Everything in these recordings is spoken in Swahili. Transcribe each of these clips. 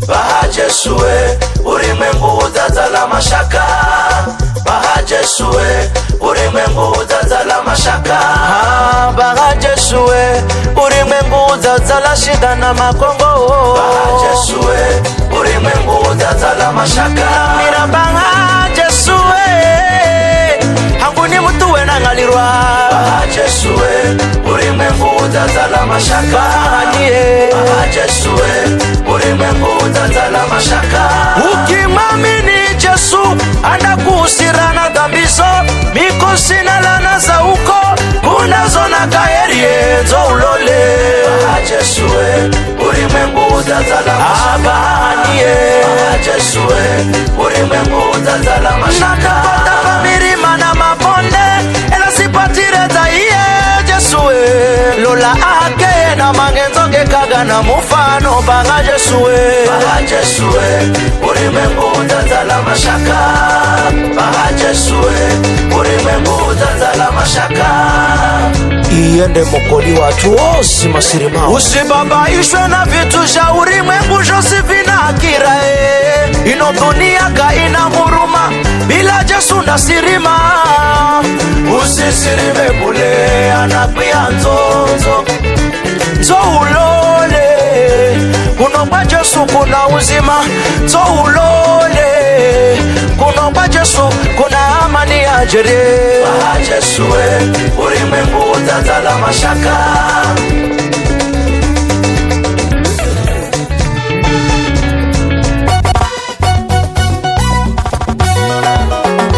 Baha Jesue ulimwengu utazala mashaka. Baha Jesue ulimwengu utazala mashaka. Baha Jesue ulimwengu utazala shida na makongo. Baha Jesue ulimwengu utazala mashaka. Mira Baha Jesue hanguni mutu wena ngalirwa. Baha Jesue ulimwengu utazala mashaka. Baha Jesue ulimwengu utazala mashaka. Ukimwamini Jesu anakuhusira na dhambi zo, mikosi na laana za uko kunazo na kaerie zo ulole. Baha Jesue ulimwengu utazala mashaka. Baha Jesue ulimwengu utazala mashaka. Nakapata milima na mabonde ela sipatire zaiye Jesue lola ake na mangenzo gekaga na mufano. Baha Jesue Baha Jesue ulimwengu utazala mashaka. Baha Jesue ulimwengu utazala mashaka. iende mokoli watu osi masirima. Usibabaishwe na vitu vya ulimwengu josi vinakira. Ino dunia kaina huruma bila Jesu na sirima. Usisirime bule anakwia nzonzo Zo ulole kunomba Jesu kuna uzima. Zo ulole kunomba Jesu kuna amani ya jere. Baha Jesue ulimwengu utazala mashaka.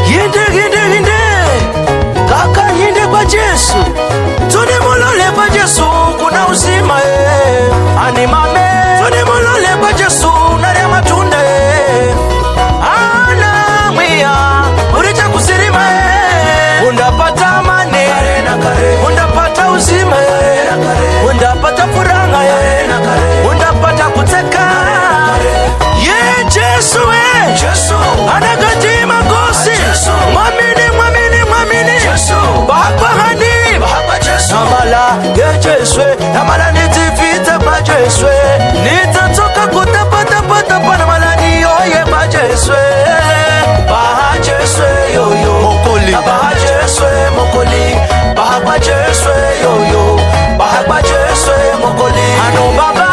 Yinde kaka yinde kwa Jesu, tuni mulole kwa Jesu kuna uzima. Animame tuni mulole kwa Jesu naria matunda. Ana mwia uricha kusirima. Undapata amani, undapata uzima, undapata furaha, undapata kuteka. Ye Jesu anagati makosi. Mwamini Baba hani Namala ye Jesu, namala nitifite kwa Jesu. Nitatoka kutapata namala niyoye kwa Jesu. Baha Jesu yoyo mokoli. Baha Jesu mokoli. Baha kwa Jesu yoyo. Baha kwa Jesu mokoli. Ano baba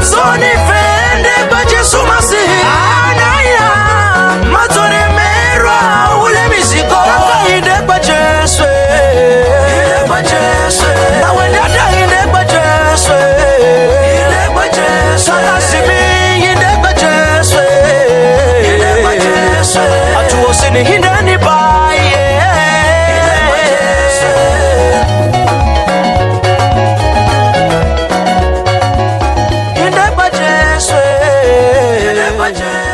zoni fende kwa Jesu masihi. Anaya matore merwa ule miziko. Inde kwa Jesu. Inde kwa Jesu. Na wende ata inde kwa Jesu. Inde kwa Jesu. Salasimi inde kwa Jesu. Inde kwa Jesu. Atuose ni hinde ni baye. Inde kwa Jesu. Inde kwa Jesu. Inde kwa Jesu.